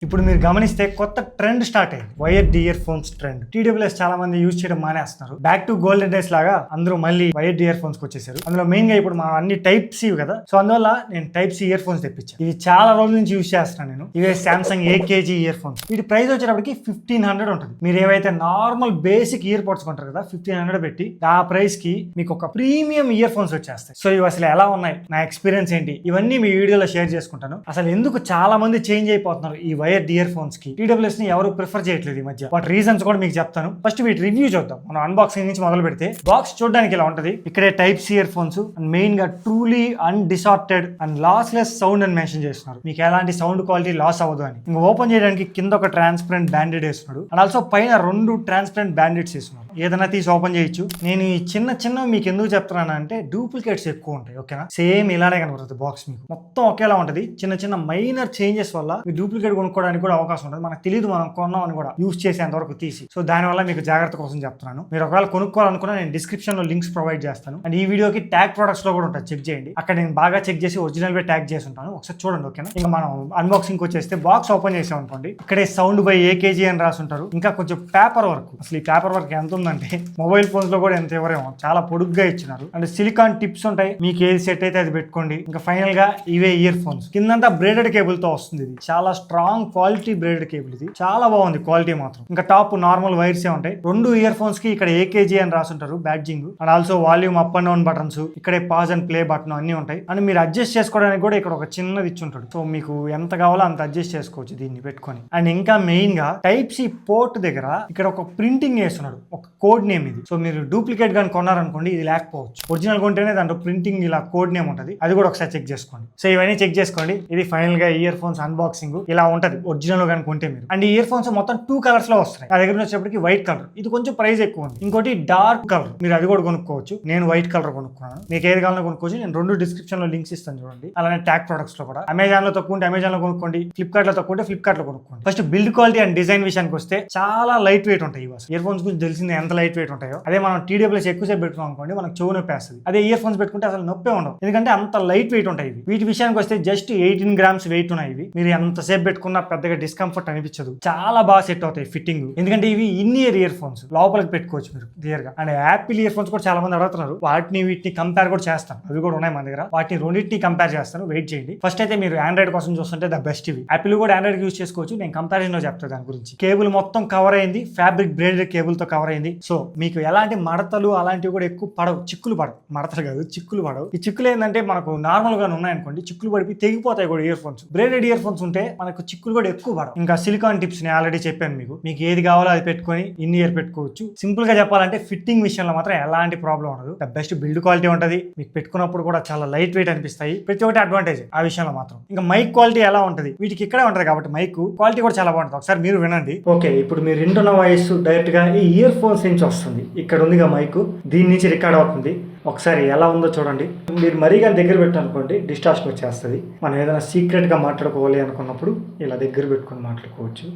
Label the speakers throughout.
Speaker 1: ఇప్పుడు మీరు గమనిస్తే కొత్త ట్రెండ్ స్టార్ట్ అయింది, wired ear phones trend. TWS చాలా మంది యూజ్ చేయడం మానేస్తున్నారు. బ్యాక్ టు గోల్డెన్ డేస్ లాగా అందరూ మళ్ళీ వైర్డ్ ఇయర్ ఫోన్స్ వచ్చేసారు. అందులో మెయిన్ గా ఇప్పుడు మనం అన్ని టైప్ సి కదా, సో అందువల్ల నేను టైప్ సి ఇయర్ ఫోన్స్ తెప్పించాను. ఇవి చాలా రోజుల నుంచి యూజ్ చేస్తున్నాను నేను. ఇవే సామ్సంగ్ AKG ఇయర్ ఫోన్స్. వీటి ప్రైస్ వచ్చేటప్పటికి 1500 ఉంటుంది. మీరు ఏవైతే నార్మల్ బేసిక్ ఇయర్ పోడ్స్ కొంటారు కదా 1500 పెట్టి, ఆ ప్రైస్ కి మీకు ఒక ప్రీమియం ఇయర్ ఫోన్స్ వచ్చేస్తాయి. సో ఇవి అసలు ఎలా ఉన్నాయి, నా ఎక్స్పీరియన్స్ ఏంటి, ఇవన్నీ మీ వీడియోలో షేర్ చేసుకుంటాను. అసలు ఎందుకు చాలా మంది చేంజ్ అయిపోతున్నారు ఈ వైర్డ్ ఇయర్ ఫోన్స్ కి, TWS ని ఎవరు ప్రిఫర్ చేయట్లేదు ఈ మధ్య. వాటి రీజన్స్ కూడా మీకు చెప్తాను. ఫస్ట్ వీటి రివ్యూ చూద్దాం. మనం అన్బాక్సింగ్ నుంచి మొదలు పెడితే బాక్స్ చూడడానికి ఇలా ఉంటది. ఇక్కడే type C earphones and main గా truly undistorted and lossless sound అని మెన్షన్ చేస్తున్నారు. మీకు ఎలాంటి సౌండ్ క్వాలిటీ లాస్ అవ్వదు అని. ఇంకా ఓపెన్ చేయడానికి కింద ఒక ట్రాన్స్పరెంట్ బ్యాండెడ్ వేస్తున్నాడు అండ్ ఆల్సో పైన 2 ట్రాన్స్పరెంట్ బ్యాండెడ్స్ వేస్తున్నారు. ఏదైనా తీసి ఓపెన్ చేయొచ్చు. నేను ఈ చిన్న మీకు ఎందుకు చెప్తున్నాను అంటే డూప్లికేట్స్ ఎక్కువ ఉంటాయి, ఓకేనా. సేమ్ ఇలానే కనబడుతుంది బాక్స్, మీకు మొత్తం ఒకేలా ఉంటది. చిన్న మైనర్ చేంజెస్ వల్ల మీ డూప్లికేట్ కొనుక్కోవడానికి కూడా అవకాశం ఉంటుంది. మనకు తెలియదు మనం కొన్నాం అని కూడా యూజ్ చేసేంత వరకు తీసి. సో దానివల్ల మీకు జాగ్రత్త కోసం చెప్తున్నాను. మీరు ఒకవేళ కొనుక్కోవాలనుకున్నా నేను డిస్క్రిప్షన్ లో లింక్స్ ప్రొవైడ్ చేస్తాను. అండ్ ఈ వీడియోకి ట్యాగ్ ప్రొడక్ట్స్ లో కూడా ఉంటుంది, చెక్ చేయండి. అక్కడ నేను బాగా చెక్ చేసి ఒరిజినల్ వే ట్యాగ్ చేసి ఉంటాను, ఒకసారి చూడండి, ఓకేనా. ఇంకా మనం అన్బాక్సింగ్ వచ్చేస్తే బాక్స్ ఓపెన్ చేసాం అనుకోండి, ఇక్కడే సౌండ్ బై AKG అని రాసి ఉంటారు. ఇంకా కొంచెం పేపర్ వర్క్, అసలు ఈ పేపర్ వర్క్ ఎంత ఉందంటే మొబైల్ ఫోన్స్ లో కూడా ఎంత ఎవరేమో, చాలా పొడుగ్గా ఇచ్చినారు. అండ్ సిలికాన్ టిప్స్ ఉంటాయి, మీకు ఏది సెట్ అయితే అది పెట్టుకోండి. ఇంకా ఫైనల్ గా ఇవే ఇయర్ ఫోన్స్. కిందంతా బ్రేడెడ్ కేబుల్ తో వస్తుంది. ఇది చాలా స్ట్రాంగ్ క్వాలిటీ బ్రేడెడ్ కేబుల్, ఇది చాలా బాగుంది క్వాలిటీ మాత్రం. ఇంకా టాప్ నార్మల్ వైర్స్ ఏ ఉంటాయి. 2 ఇయర్ ఫోన్స్ కి ఇక్కడ AKG అని రాసుంటారు badging. And also volume up and down buttons, ఇక్కడే పాజ్ అండ్ ప్లే బటన్ అన్ని ఉంటాయి. అండ్ మీరు అడ్జస్ట్ చేసుకోవడానికి కూడా ఇక్కడ ఒక చిన్నది ఇచ్చి ఉంటాడు. సో మీకు ఎంత కావాలో అంత అడ్జస్ట్ చేసుకోవచ్చు దీన్ని పెట్టుకొని. అండ్ ఇంకా మెయిన్ గా టైప్ సి పోర్ట్ దగ్గర ఇక్కడ ఒక ప్రింటింగ్ వేస్తున్నాడు, ఒక కోడ్ నేమ్ ఇది. సో మీరు డూప్లికేట్ గా కొన్నారనుకోండి ఇది లేకపోవచ్చు. ఒరిజినల్ కొంటేనే దాంట్లో ప్రింటింగ్ ఇలా కోడ్ నేమ్ ఉంటుంది, అది కూడా ఒకసారి చెక్ చేసుకోండి. సో ఇవన్నీ చెక్ చేసుకోండి. ఇది ఫైనల్ గా ఇయర్ ఫోన్స్ అన్బాక్సింగ్ ఇలా ఉంటది ఒరిజినల్ గా కొంటే మీరు. అండ్ ఇయర్ ఫోన్స్ మొత్తం 2 కలర్స్ లో వస్తాయి. నా దగ్గర వచ్చేప్పటికి వైట్ కలర్, ఇది కొంచెం ప్రైస్ ఎక్కువ ఉంది. ఇంకోటి డార్క్ కలర్, మీరు అది కూడా కొనుక్కోవచ్చు. నేను వైట్ కలర్ కొనుక్కున్నాను, మీకు ఏది కావాలో కొనుక్కోవచ్చు. నేను 2 డిస్క్రిప్షన్ లో లింక్స్ ఇస్తాను చూడండి. అలానే ట్యాగ్ ప్రొడక్ట్స్ లో కూడా అమెజాన్ లో తక్కువ ఉంటే అమెజాన్ లో కొనుక్కోండి, ఫ్లిప్కార్ట్ లో తక్కువ ఉంటే ఫ్లిప్కార్ట్ లో కొనుక్కోండి. First build quality and design విషయానికి వస్తే చాలా లైట్ వెయిట్ ఉంటాయి. ఇయర్ ఫోన్స్ గురించి తెలిసింది ఎంత లైట్ వెయిట్ ఉంటాయో. అదే మనం TWS ఎక్కువసేపు పెట్టుకున్నాం అనుకోండి మనకు చెవు నొప్పి వేస్తుంది. అదే ఇయర్ ఫోన్స్ పెట్టుకుంటే అసలు నొప్పే ఉండవు, ఎందుకంటే అంత లైట్ వెయిట్ ఉంటాయి ఇవి. వీటి విషయానికి వస్తే జస్ట్ 18 గ్రామ్స్ వెయిట్ ఉన్నాయి ఇవి. మీరు ఎంతసేపు పెట్టుకున్నా పెద్దగా డిస్కంఫర్ట్ అనిపించదు, చాలా బాగా సెట్ అవుతాయి ఫిట్టింగ్. ఎందుకంటే ఇవి ఇన్ ఇయర్ ఫోన్స్, లోపలికి పెట్టుకోవచ్చు మీరు క్లియర్ గా. అండ్ యాపిల్ ఇయర్ ఫోన్స్ కూడా చాలా మంది అడుగుతున్నారు, వాటిని వీటిని కంపేర్ కూడా చేస్తాను, అవి కూడా ఉన్నాయి మన దగ్గర. వాటిని రెండింటిని కంపేర్ చేస్తాను, వెయిట్ చేయండి. ఫస్ట్ అయితే మీరు ఆండ్రాయిడ్ కోసం చూస్తుంటే ద బెస్ట్ ఇవి. యాపిల్ కూడా ఆండ్రాయిడ్ యూజ్ చేసుకోవచ్చు, నేను కంపారిజన్ లో చెప్తాను దాని గురించి. కేబుల్ మొత్తం కవర్ అయింది, ఫ్యాబ్రిక్ బ్రేడెడ్ కేబుల్ తో కవర్ అయింది. సో మీకు ఎలాంటి మడతలు అలాంటివి కూడా ఎక్కువ పడవు, చిక్కులు పడవు. మడతలు కాదు, చిక్కులు పడవు. ఈ చిక్కులు ఏంటంటే మనకు నార్మల్ గా ఉన్నాయనుకోండి చిక్కులు పడిపి తెగిపోతాయి కూడా ear phones. Braided ear phones ఉంటే మనకు చిక్కులు కూడా ఎక్కువ పడవు. ఇంకా సిలికాన్ టిప్స్ నేను ఆల్రెడీ చెప్పాను మీకు ఏది కావాలో అది పెట్టుకొని ఇన్ ఇయర్ పెట్టుకోవచ్చు. సింపుల్ గా చెప్పాలంటే ఫిట్టింగ్ విషయంలో మాత్రం ఎలాంటి ప్రాబ్లం ఉండదు. ద బెస్ట్ బిల్డ్ క్వాలిటీ ఉంటుంది, మీకు పెట్టుకున్నప్పుడు కూడా చాలా లైట్ వెయిట్ అనిపిస్తాయి. ప్రతి ఒక్కటి అడ్వాంటేజ్ ఆ విషయంలో మాత్రం. ఇంకా మైక్ క్వాలిటీ ఎలా ఉంటుంది, వీటికి ఇక్కడే ఉంటుంది కాబట్టి మైక్ క్వాలిటీ కూడా చాలా బాగుంటుంది. ఒకసారి మీరు వినండి. ఓకే, ఇప్పుడు మీరు వింటున్న వాయిస్ డైరెక్ట్ గా ఈ ఇయర్ ఫోన్స్ నుంచి వస్తుంది. ఇక్కడ ఉందిగా మైక్, దీని నుంచి రికార్డ్ అవుతుంది. ఒకసారి ఎలా ఉందో చూడండి. మీరు మరీగా దగ్గర పెట్టాలనుకోండి డిస్టార్షన్ వచ్చేస్తుంది. మనం ఏదైనా సీక్రెట్గా మాట్లాడుకోవాలి అనుకున్నప్పుడు ఇలా దగ్గర పెట్టుకొని మాట్లాడుకోవచ్చు,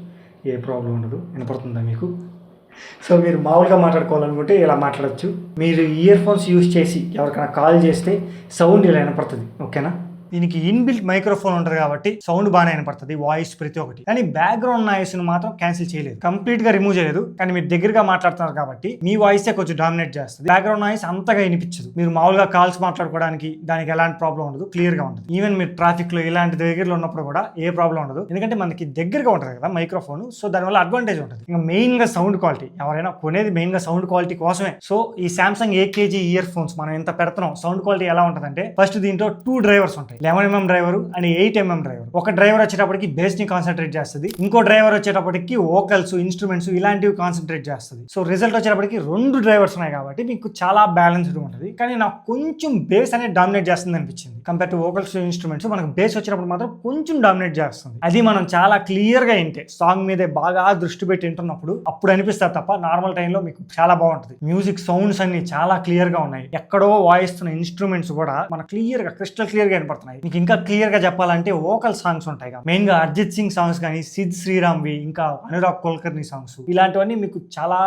Speaker 1: ఏ ప్రాబ్లం ఉండదు. వినపడుతుందా మీకు? సో మీరు మామూలుగా మాట్లాడుకోవాలనుకుంటే ఇలా మాట్లాడచ్చు. మీరు ఇయర్ ఫోన్స్ యూజ్ చేసి ఎవరికైనా కాల్ చేస్తే సౌండ్ ఇలా వినపడుతుంది, ఓకేనా. దీనికి ఇన్బిల్ట్ మైక్రోఫోన్ ఉంటుంది కాబట్టి సౌండ్ బాగానే వినపడుతుంది, వాయిస్ ప్రతి ఒక్కటి. కానీ బ్యాక్గ్రౌండ్ నాయిస్ ను మాత్రం క్యాన్సిల్ చేయలేదు, కంప్లీట్ గా రిమూవ్ చేయలేదు. కానీ మీరు దగ్గరగా మాట్లాడుతున్నారు కాబట్టి మీ వాయిస్ కొంచెం డామినేట్ చేస్తుంది. బ్యాక్గ్రౌండ్ నాయిస్ అంతగా వినిపించదు. మీరు మామూలుగా కాల్స్ మాట్లాడుకోవడానికి దానికి ఎలాంటి ప్రాబ్లం ఉండదు, క్లియర్ గా ఉంటుంది. ఈవెన్ మీరు ట్రాఫిక్ లో ఇలాంటి దగ్గరలో ఉన్నప్పుడు కూడా ఏ ప్రాబ్లం ఉండదు, ఎందుకంటే మనకి దగ్గరగా ఉంటుంది కదా మైక్రోఫోన్. సో దానివల్ల అడ్వాంటేజ్ ఉంటుంది. ఇంకా మెయిన్ గా సౌండ్ క్వాలిటీ, ఎవరైనా కొనేది మెయిన్ గా సౌండ్ క్వాలిటీ కోసమే. సో ఈ సామ్సంగ్ AKG ఇయర్ ఫోన్స్ మనం ఎంత పెడుతున్నాం, సౌండ్ క్వాలిటీ ఎలా ఉంటుందంటే ఫస్ట్ దీంట్లో 2 డ్రైవర్స్ ఉంటాయి, 11mm driver and 8mm driver. ఒక డ్రైవర్ వచ్చేటప్పటికి బేస్ ని కాన్సన్ట్రేట్ చేస్తుంది, ఇంకో డ్రైవర్ వచ్చేటప్పటికి వోకల్స్, ఇన్స్ట్రుమెంట్స్ ఇలాంటివి కాన్సన్ట్రేట్ చేస్తుంది. సో రిజల్ట్ వచ్చేటప్పటికి 2 డ్రైవర్స్ ఉన్నాయి కాబట్టి మీకు చాలా బ్యాలెన్స్డ్ ఉంటుంది. కానీ నాకు కొంచెం బేస్ అనేది డామినేట్ చేస్తుంది అనిపించింది కంపేర్ టు వోకల్స్, ఇన్స్ట్రుమెంట్స్. మనకు బేస్ వచ్చినప్పుడు మాత్రం కొంచెం డామినేట్ చేస్తుంది. అది మనం చాలా క్లియర్ గా వింటే, సాంగ్ మీదే బాగా దృష్టి పెట్టి వింటున్నప్పుడు అప్పుడు అనిపిస్తారు తప్ప నార్మల్ టైంలో మీకు చాలా బాగుంటుంది. మ్యూజిక్ సౌండ్స్ అన్ని చాలా క్లియర్ గా ఉన్నాయి. ఎక్కడో వాయిస్తున్న ఇన్స్ట్రుమెంట్స్ కూడా మన క్లియర్ గా క్రిస్టల్ క్లియర్ గా వినపడుతున్నాయి. ఉన్నాయి. మీకు ఇంకా క్లియర్ గా చెప్పాలంటే వోకల్ సాంగ్స్ ఉంటాయి, మెయిన్ గా అర్జిత్ సింగ్ సాంగ్స్ కానీ, సిద్ శ్రీరామ్వి, ఇంకా అనురాగ్ కుల్కర్ని సాంగ్స్, ఇలాంటివన్నీ మీకు చాలా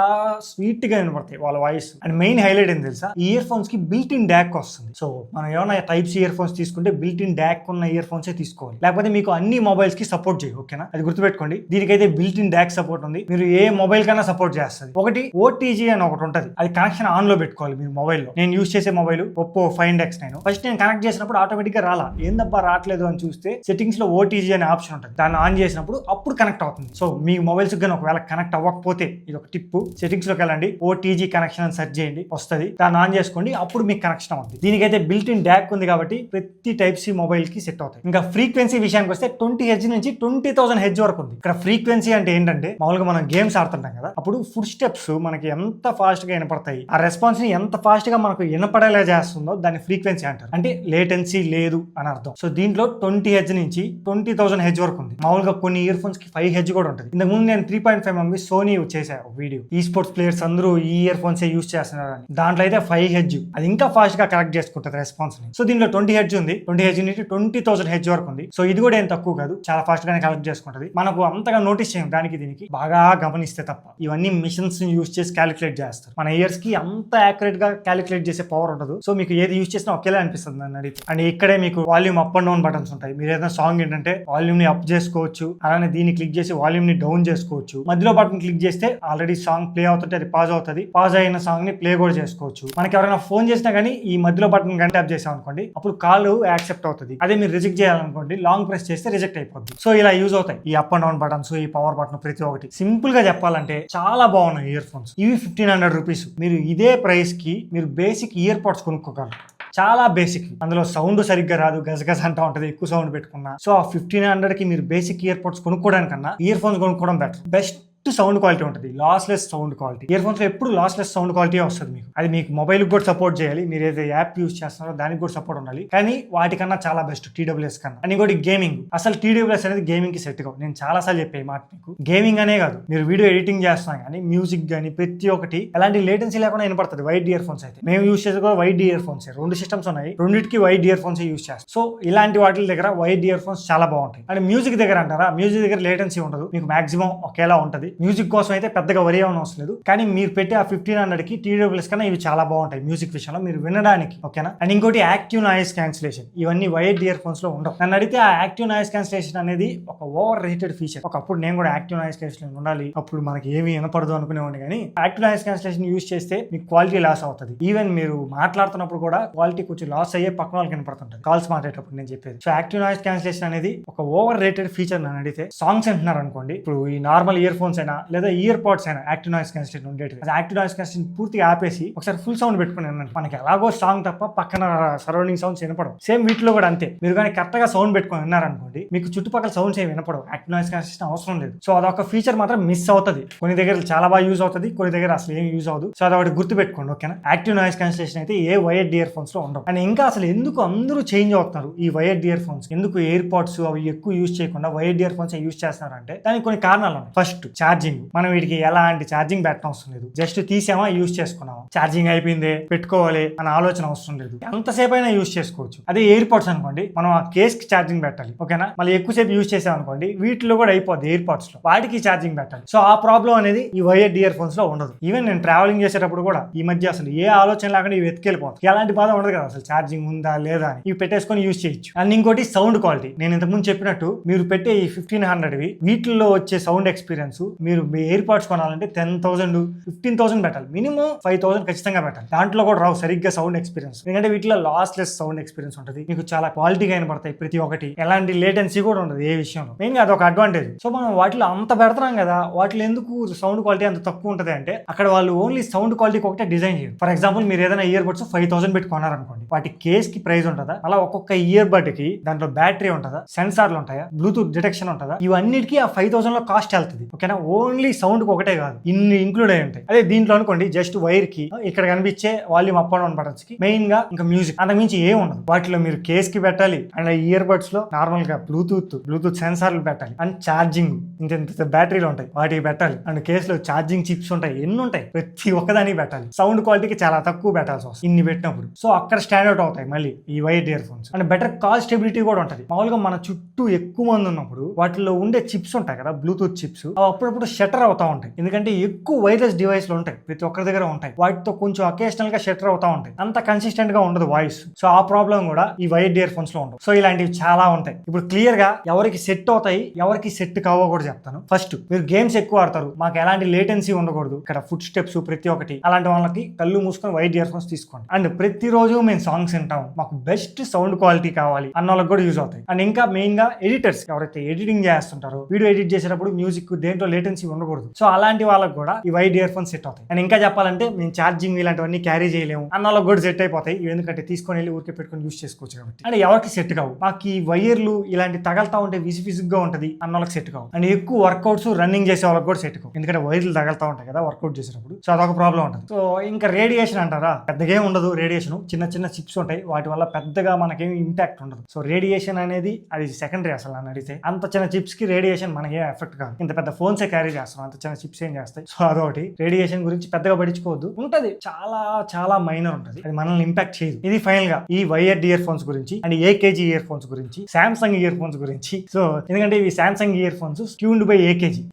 Speaker 1: స్వీట్ గా వినపడతాయి వాళ్ళ వాయిస్. అండ్ మెయిన్ హైలైట్ ఏం తెలుసా, ఈ ఇయర్ ఫోన్స్ కి బిల్ట్ ఇన్ డాక్ వస్తుంది. సో మనం ఏమైనా టైప్స్ ఇయర్ ఫోన్స్ తీసుకుంటే బిల్ట్ ఇన్ డాక్ ఉన్న ఇయర్ ఫోన్స్ తీసుకోవాలి, లేకపోతే మీకు అన్ని మొబైల్స్ కి సపోర్ట్ చేయి. ఓకేనా, అది గుర్తుపెట్టుకోండి. దీనికైతే బిల్ట్ ఇన్ డాక్ సపోర్ట్ ఉంది, మీరు ఏ మొబైల్ కన్నా సపోర్ట్ చేస్తుంది. ఒకటి ఓటీజీ అని ఒకటి ఉంటుంది, అది కనెక్షన్ ఆన్ లో పెట్టుకోవాలి మీరు మొబైల్లో. నేను యూస్ చేసే మొబైల్ ఒప్పో 5X9. ఫస్ట్ నేను కనెక్ట్ చేసినప్పుడు ఆటోమేటిక్ గా రాలా, ఏందబ్బా రావట్లేదు అని చూస్తే సెట్టింగ్స్ లో ఓటీజీ అనే ఆప్షన్ ఉంటుంది, దాన్ని ఆన్ చేసినప్పుడు అప్పుడు కనెక్ట్ అవుతుంది. సో మీ మొబైల్స్ కానీ ఒకవేళ కనెక్ట్ అవ్వకపోతే ఇది ఒక టిప్, సెట్టింగ్స్ లోకి వెళ్ళండి, ఓటీజీ కనెక్షన్ అని సెర్చ్ చేయండి, వస్తుంది, దాన్ని ఆన్ చేసుకోండి, అప్పుడు మీకు కనెక్షన్ అవుతుంది. దీనికైతే బిల్ట్ ఇన్ డాక్ ఉంది కాబట్టి ప్రతి టైప్ సి మొబైల్ కి సెట్ అవుతాయి. ఇంకా ఫ్రీక్వెన్సీ విషయానికి వస్తే 20 Hz నుంచి 20,000 Hz వరకు ఉంది. ఇక్కడ ఫ్రీక్వెన్సీ అంటే ఏంటంటే, మామూలుగా మనం గేమ్స్ ఆడుతుంటాం కదా, అప్పుడు ఫుడ్ స్టెప్స్ మనకి ఎంత ఫాస్ట్ గా వినపడతాయి, ఆ రెస్పాన్స్ ని ఎంత ఫాస్ట్ గా మనకు వినపడేలా చేస్తుందో దాన్ని ఫ్రీక్వెన్సీ అంటారు. అంటే లేటెన్సీ లేదు అని అర్థం. సో దీంట్లో 20 Hz నుంచి 20,000 Hz వరకు ఉంది. మామూలుగా కొన్ని ఇయర్ ఫోన్స్ కి 5 Hz కూడా ఉంటుంది. ఇంతకు ముందు నేను 3.5 mm సోనీ చేశాను వీడియో, ఈ స్పోర్ట్స్ ప్లేయర్స్ అందరూ ఈ ఇయర్ ఫోన్స్ యూస్ చేస్తున్నారు అని. దాంట్లో అయితే 5 Hz, అది ఇంకా ఫాస్ట్ గా కనెక్ట్ చేసుకుంటుంది రెస్పాన్స్ ని. సో దీంట్లో 20 Hz ఉంది, 20 Hz నుంచి 20,000 Hz వరకు ఉంది. సో ఇది కూడా ఏం తక్కువ కాదు, చాలా ఫాస్ట్ గానే కనెక్ట్ చేసుకుంటది. మనకు అంతగా నోటీస్ చేయం దానికి దీనికి, బాగా గమనిస్తే తప్ప. ఇవన్నీ మిషన్స్ యూస్ చేసి క్యాలిక్యులేట్ చేస్తారు, మన ఇయర్స్ కి అంత యాక్యురేట్ గా క్యాలిక్యులేట్ చేసే పవర్ ఉండదు. సో మీకు ఏది యూస్ చేసినా ఒకేలా అనిపిస్తుంది నన్ను అడిగితే. అండ్ ఇక్కడే మీకు volume up and down buttons ఉంటాయి. మీరు ఏదైనా సాంగ్ ఏంటంటే వాల్యూమ్ ని అప్ చేసుకోవచ్చు, అలానే దీన్ని క్లిక్ చేసి వాల్యూమ్ ని డౌన్ చేసుకోవచ్చు. మధ్యలో బటన్ క్లిక్ చేస్తే ఆల్రెడీ సాంగ్ ప్లే అవుతుంటే అది పాజ్ అవుతుంది, పాజ్ అయిన సాంగ్ ని ప్లే కూడా చేసుకోవచ్చు. మనకి ఎవరైనా ఫోన్ చేసినా కానీ ఈ మధ్యలో బటన్ గంట ట్యాప్ చేసాం అనుకోండి, అప్పుడు కాల్ యాక్సెప్ట్ అవుతుంది. అదే మీరు రిజెక్ట్ చేయాలనుకోండి, లాంగ్ ప్రెస్ చేస్తే రిజెక్ట్ అయిపోద్ది. సో ఇలా యూజ్ అవుతాయి ఈ అప్ అండ్ డౌన్ బటన్స్, ఈ పవర్ బటన్, ప్రతి ఒక్కటి. సింపుల్ గా చెప్పాలంటే చాలా బాగున్నాయి ఇయర్ ఫోన్స్. ఇవి 1500 రూపీస్. మీరు ఇదే ప్రైస్ కి మీరు బేసిక్ ఇయర్ పాడ్స్ కొనుక్కోగలరు, చాలా బేసిక్. అందులో సౌండ్ సరిగ్గా రాదు, గజగజ అంటా ఉంటది ఎక్కువ సౌండ్ పెట్టుకున్నా. సో ఆ 1500 కి మీరు బేసిక్ ఇయర్ పాడ్స్ కొనుక్కోవడానికన్నా ఇయర్ ఫోన్స్ కొనుక్కోవడం బెటర్. బెస్ట్ సౌండ్ క్వాలిటీ ఉంటుంది, lossless sound quality. Earphones లో ఎప్పుడు లాస్లెస్ సౌండ్ క్వాలిటీ వస్తుంది మీకు. అది మీకు మొబైల్ కూడా సపోర్ట్ చేయాలి, మీరు ఏదైతే యాప్ యూస్ చేస్తున్నారో దానికి కూడా సపోర్ట్ ఉండాలి. కానీ వాటికన్నా చాలా బెస్ట్ TWS కన్నా. అని కూడా గేమింగ్, అసలు TWS అనేది గేమింగ్ కి సెట్ కావు. నేను చాలా సార్లు చెప్పే మాట మీకు, గేమింగ్ అనే కాదు, మీరు వీడియో ఎడిటింగ్ చేస్తున్నా కానీ, మ్యూజిక్ కానీ, ప్రతి ఒక్కటి ఎలాంటి లేటెన్సీ లేకుండా వినపడుతుంది వైడ్ ఇయర్ ఫోన్స్ అయితే. మేము యూస్ చేసే కూడా వైడ్ ఇయర్ ఫోన్స్, 2 సిస్టమ్స్ ఉన్నాయి, రెండింటికి వైడ్ ఇయర్ ఫోన్స్ యూస్ చేస్తాం. సో ఇలాంటి వాటి దగ్గర వైడ్ ఇయర్ ఫోన్స్ చాలా బాగుంటాయి. అండ్ మ్యూజిక్ దగ్గర అంటారా, మ్యూజిక్ దగ్గర లేటెన్సీ ఉండదు, మీకు మాక్సిమం ఒకేలా ఉంటుంది. మ్యూజిక్ కోసం అయితే పెద్దగా వరి అవ్వడం అవసరం లేదు. కానీ మీరు పెట్టే ఆ 1500 కి TWS కన్నా ఇవి చాలా బాగుంటాయి మ్యూజిక్ విషయంలో, మీరు వినడానికి. ఓకేనా. అండ్ ఇంకోటి యాక్టివ్ నాయిస్ క్యాన్సిలేషన్, ఇవన్నీ వైడ్ ఇయర్ ఫోన్స్ లో ఉండవు. నన్ను అడిగితే ఆ యాక్టివ్ నాయిస్ క్యాన్సిలేషన్ అనేది ఒక ఓవర్ రేటెడ్ ఫీచర్. ఒకప్పుడు నేను కూడా యాక్టివ్ నాయిస్ క్యాన్సిలేషన్ ఉండాలి, అప్పుడు మనకి ఏమీ వినపడదు అనుకునేవాడిని. కానీ యాక్టివ్ నాయిస్ క్యాన్సిలేషన్ యూస్ చేస్తే మీకు క్వాలిటీ లాస్ అవుతుంది. ఈవెన్ మీరు మాట్లాడుతున్నప్పుడు కూడా క్వాలిటీ కొంచెం లాస్ అయ్యే పక్కన వాళ్ళకి వినపడుతుంటుంది కాల్స్ మాట్లాడేటప్పుడు నేను చెప్పేది. సో యాక్టివ్ నాయిస్ క్యాన్సిలేషన్ అనేది ఒక ఓవర్ రేటెడ్ ఫీచర్. నన్ను అడిగితే సాంగ్స్ వింటున్నారు అనుకోండి, ఇప్పుడు ఈ నార్మల్ ఇయర్ ఫోన్స్ అయినా లేదా ఇయర్ పాడ్స్ అయినా యాక్టివ్ నాయిస్ క్యాన్సిలేషన్ ఉండేది. అది యాక్టివ్ నాయిస్ క్యాన్సిలేషన్ పూర్తిగా ఆపేసి ఒకసారి ఫుల్ సౌండ్ పెట్టుకుని వినండి. మనకి ఎలాగో సాంగ్ తప్ప పక్కన సరౌండింగ్ సౌండ్స్ వినపడవు. సేమ్ వీటిలో కూడా అంతే, మీరు కానీ కరెక్ట్ గా సౌండ్ పెట్టుకుని విన్నారనుకోండి, మీకు చుట్టుపక్కల సౌండ్స్ ఏమి వినపడవు. యాక్టివ్ నాయిస్ క్యాన్సిలేషన్ అవసరం లేదు. సో అదొక ఫీచర్ మాత్రం మిస్ అవుతుంది. కొన్ని దగ్గర చాలా బాగా యూజ్ అవుతుంది, కొన్ని దగ్గర అసలు ఏం యూజ్ అవ్వదు. సో అదొకటి గుర్తు పెట్టుకోండి. ఓకేనా. యాక్టివ్ నాయిస్ క్యాన్సిలేషన్ అయితే ఏ వైర్డ్ ఇయర్ ఫోన్స్ లో ఉండవు. అండ్ ఇంకా అసలు ఎందుకు అందరూ చేంజ్ అవుతున్నారు ఈ వైర్డ్ ఇయర్ ఫోన్స్, ఎందుకు ఎయిర్ పాడ్స్ అవి ఎక్కువ యూజ్ చేయకుండా వైర్డ్ ఇయర్ ఫోన్స్ యూజ్ చేస్తున్నారు అంటే దానికి కొన్ని కారణాలు ఉన్నాయి. First charging. మనం వీటికి ఎలాంటి ఛార్జింగ్ పెట్టడం అవసరం లేదు, జస్ట్ తీసామా యూజ్ చేసుకున్నామా, ఛార్జింగ్ అయిపోయింది పెట్టుకోవాలి అన్న ఆలోచన అవసరం లేదు, ఎంతసేపు అయినా యూజ్ చేసుకోవచ్చు. అదే ఎయిర్ పాడ్స్ అనుకోండి, మనం ఆ కేస్ కి ఛార్జింగ్ పెట్టాలి. ఓకేనా. మళ్ళీ ఎక్కువసేపు యూజ్ చేసాం అనుకోండి, వీటిలో కూడా అయిపోద్ది ఎయిర్ పాడ్స్ లో, వాటికి ఛార్జింగ్ పెట్టాలి. సో ఆ ప్రాబ్లం అనేది ఈ వైర్డ్ ఇయర్ ఫోన్స్ లో ఉండదు. ఈవెన్ నేను ట్రావెలింగ్ చేసేటప్పుడు కూడా ఈ మధ్య అసలు ఏ ఆలోచన లేకుండా ఇవి ఎత్తుకెళ్ళిపోతుంది, ఎలాంటి బాధ ఉండదు కదా అసలు ఛార్జింగ్ ఉందా లేదా అని. ఇవి పెట్టేసుకొని యూజ్ చేయొచ్చు. అండ్ ఇంకోటి సౌండ్ క్వాలిటీ. నేను ఇంతకుముందు చెప్పినట్టు మీరు పెట్టే ఈ 1500వి వీటిల్లో వచ్చే సౌండ్ ఎక్స్పీరియన్స్, మీరు ఎయిర్ పాడ్స్ కొనాలంటే 10,000 15,000 పెట్టాలి, మినిమం 5,000 ఖచ్చితంగా పెట్టాలి. దాంట్లో కూడా రావు సరిగ్గా సౌండ్ ఎక్స్పీరియన్స్, ఎందుకంటే వీటిలో లాస్లెస్ సౌండ్ ఎక్స్పీరియన్స్ ఉంటుంది. మీకు చాలా క్వాలిటీగా వినపడతాయి ప్రతి ఒక్కటి, ఎలాంటి లేటెన్సీ కూడా ఉండదు ఏ విషయంలో. మెయిన్ గా అదొక అడ్వాంటేజ్. సో మనం వాటిలో అంత పెడతాం కదా, వాటిలో ఎందుకు సౌండ్ క్వాలిటీ అంత తక్కువ ఉంటుంది అంటే అక్కడ వాళ్ళు ఓన్లీ సౌండ్ క్వాలిటీకి ఒకటే డిజైన్ చేయరు. ఫర్ ఎగ్జాంపుల్ మీరు ఏదైనా ఇయర్ బడ్స్ 5,000 పెట్టి కొన్నారనుకోండి, వాటి కేస్ కి ప్రైస్ ఉంటుందా, అలా ఒక్కొక్క ఇయర్ బడ్ కి దాంట్లో బ్యాటరీ ఉంటుందా, సెన్సార్లు ఉంటాయా, బ్లూటూత్ డిటెక్షన్ ఉంటుందా, ఇవన్నిటికీ ఆ 5,000 లో కాస్ట్ వెళ్తుంది. ఓకేనా. ఓన్లీ సౌండ్ కి ఒకటే కాదు, ఇన్ని ఇంక్లూడ్ అయి ఉంటాయి. అదే దీంట్లో అనుకోండి జస్ట్ వైర్ కి ఇక్కడ కనిపించే volume up and down buttons కి మెయిన్ గా ఇంకా మ్యూజిక్, అంత మించి ఏం ఉండదు. వాటిలో మీరు కేస్ కి పెట్టాలి, అండ్ ఇయర్ బడ్స్ లో నార్మల్ గా బ్లూటూత్ సెన్సార్లు పెట్టాలి, అండ్ ఛార్జింగ్ ఇంత బ్యాటరీలు ఉంటాయి వాటికి పెట్టాలి, అండ్ కేసులో ఛార్జింగ్ చిప్స్ ఉంటాయి, ఎన్ని ఉంటాయి, ప్రతి ఒక్కదానికి పెట్టాలి. సౌండ్ క్వాలిటీకి చాలా తక్కువ పెట్టాల్సి వస్తుంది ఇన్ని పెట్టినప్పుడు. సో అక్కడ స్టాండ్ అవుట్ అవుతాయి మళ్ళీ ఈ wired ear phones. And better call stability కూడా ఉంటుంది. మామూలుగా మన చుట్టూ ఎక్కువ మంది ఉన్నప్పుడు వాటిలో ఉండే చిప్స్ ఉంటాయి కదా, బ్లూటూత్ చిప్స్, అవి అప్పుడప్పుడు షటర్ అవుతా ఉంటాయి. ఎందుకంటే ఎక్కువ వైర్లెస్ డివైస్లు ఉంటాయి, ప్రతి ఒక్కరి దగ్గర ఉంటాయి. వాటితో కొంచెం అకేషనల్ గా షటర్ అవుతా ఉంటాయి, అంత కన్సిస్టెంట్ గా ఉండదు వాయిస్. సో ఆ ప్రాబ్లం కూడా ఈ వైర్డ్ ఇయర్ ఫోన్స్ లో ఉండవు. సో ఇలాంటివి చాలా ఉంటాయి. ఇప్పుడు క్లియర్ గా ఎవరికి సెట్ అవుతాయి, ఎవరికి సెట్ కావో కూడా చెప్తాను. ఫస్ట్, మీరు గేమ్స్ ఎక్కువ ఆడతారు, మాకు ఎలాంటి లేటెన్సీ ఉండకూడదు, ఇక్కడ ఫుట్ స్టెప్స్ ప్రతి ఒక్కటి, అలాంటి వాళ్ళకి కళ్ళు మూసుకొని వైర్డ్ ఇయర్ ఫోన్స్ తీసుకోండి. అండ్ ప్రతిరోజు మేము సాంగ్స్ వింటాం, మాకు బెస్ట్ సౌండ్ క్వాలిటీ కావాలి అన్న వాళ్ళకి కూడా యూజ్ అవుతాయి. అండ్ ఇంకా మెయిన్ గా ఎడిటర్స్ ఎవరైతే ఎడిటింగ్ చేస్తుంటారో, వీడియో ఎడిట్ చేసేటప్పుడు మ్యూజిక్ దేంట్లో లేటెన్సీ ఉండకూడదు, సో అలాంటి వాళ్ళకి కూడా ఈ వైర్డ్ ఇయర్ ఫోన్స్ సెట్ అవుతాయి. అండ్ ఇంకా చెప్పాలంటే మేము ఛార్జింగ్ ఇలాంటివన్నీ క్యారీ చేయలేము అన్న వాళ్ళకి కూడా సెట్ అయిపోతాయి, ఎందుకంటే తీసుకొని వెళ్ళి ఊరికే పెట్టుకొని యూజ్ చేసుకోవచ్చు కాబట్టి. అండ్ ఎవరికి సెట్ కావు, మాకు ఈ వైర్లు ఇలాంటి తగలుతా ఉంటే విసిగా ఉంటది అన్న వాళ్ళకి సెట్ కావు. అండ్ ఎక్కువ వర్కౌట్స్ రన్నింగ్ చేసే వాళ్ళకి కూడా సెట్ కావు, ఎందుకంటే వైర్లు తగలుతా ఉంటాయి కదా వర్కౌట్ చేసేటప్పుడు, సో అదొక ప్రాబ్లం ఉంటుంది. సో ఇంకా రేడియేషన్ అంటారా, పెద్దగా ఉండదు రేడియేషన్, చిన్న చిప్స్ ఉంటాయి, వాటి వల్ల పెద్దగా మనకేమి ఇంపాక్ట్ ఉండదు. సో రేడియేషన్ అనేది అది సెకండరీ అసలు అని అడిగితే. అంత చిన్న చిప్స్ కి రేడియేషన్ మనకేం ఎఫెక్ట్ కాదు, ఇంత పెద్ద ఫోన్స్ క్యారీ చేస్తాం, అంత చిన్న చిప్స్ ఏం చేస్తాయి. సో అదొకటి, రేడియేషన్ గురించి పెద్దగా పట్టించుకోవద్దు, ఉంటది చాలా మైనర్ ఉంటుంది, అది మనల్ని ఇంపాక్ట్ చేయదు. ఇది ఫైనల్ గా ఈ వైర్డ్ ఇయర్ ఫోన్స్ గురించి అండ్ ఏకేజీ ఇయర్ ఫోన్స్ గురించి, సామ్సంగ్ ఇయర్ ఫోన్స్ గురించి. సో ఎందుకంటే ఇవి Samsung ear phones tuned by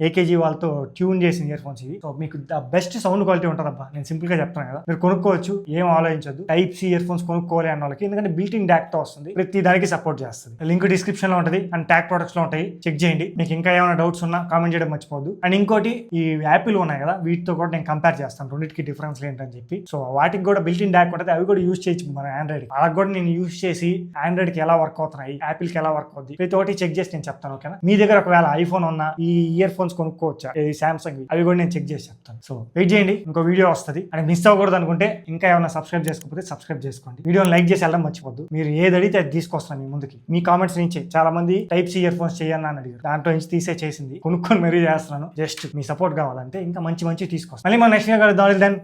Speaker 1: AKG వాళ్ళతో ట్యూన్ చేసిన ఇయర్ ఫోన్స్ ఇవి. సో మీకు ద బెస్ట్ సౌండ్ క్వాలిటీ ఉంటుందబ్బా, నేను సింపుల్ గా చెప్తాను కదా, మీరు కొనుక్కోవచ్చు, ఏం ఆలోచించద్దు. టైప్ సి ఇయర్ ఫోన్స్ కొనుక్కోవాలి అన్న వాళ్ళకి, ఎందుకంటే బిల్ట్ ఇన్ డాక్ తో వస్తుంది, ప్రతి దానికి సపోర్ట్ చేస్తుంది. లింక్ డిస్క్రిప్షన్ లో ఉంటుంది అండ్ ట్యాగ్ ప్రొడక్ట్స్ లో ఉంటాయి, చెక్ చేయండి. మీకు ఇంకా ఏమైనా డౌట్స్ ఉన్నా కామెంట్ చేయడం మర్చిపోద్దు. అండ్ ఇంకోటి, ఈ యాపిల్ ఉన్నాయి కదా, వీటితో కూడా నేను కంపేర్ చేస్తాను రెండింటికి డిఫరెన్స్ ఏంటని చెప్పి. సో వాటికి కూడా బిల్ట్ ఇన్ డాక్ ఉంటుంది, అవి కూడా యూజ్ చేయొచ్చు మన ఆండ్రాయిడ్. అలా కూడా నేను యూజ్ చేసి ఆండ్రాయిడ్ కి ఎలా వర్క్ అవుతున్నాయి, యాపిల్ కి ఎలా వర్క్ అవుతుంది, ప్రతి ఒక్కటి చెక్ చేసి నేను చెప్తాను. ఓకేనా, మీ దగ్గర ఒకవేళ ఐఫోన్ ఉన్నా ఈ ఇయర్ ఫోన్స్ కొనుక్కోవచ్చా, సామ్సంగ్, అవి కూడా నేను చెక్ చేసి చెప్తాను. సో వెయిట్ చేయండి, ఇంకో వీడియో వస్తుంది. అండ్ మిస్ అవ్వకూడదు అనుకుంటే ఇంకా ఏమైనా సబ్స్క్రైబ్ చేసుకోకపోతే సబ్స్క్రైబ్ చేసుకోండి. వీడియోని లైక్ చేసి వెళ్ళడం మర్చిపోద్దు. మీరు ఏది అడిగితే అది తీసుకొస్తాను మీ ముందుకి. మీ కామెంట్స్ నుంచి చాలా మంది టైప్ సి ఇయర్ ఫోన్స్ చేయన్నా అని అడిగారు, దాంట్లో నుంచి తీసే చేసింది కొనుక్కొని మరీ చేస్తున్నాను. జస్ట్ మీ సపోర్ట్ కావాలంటే ఇంకా మంచి తీసుకొస్తాను. మళ్ళీ మన నెక్స్ట్ కలుద్దాం.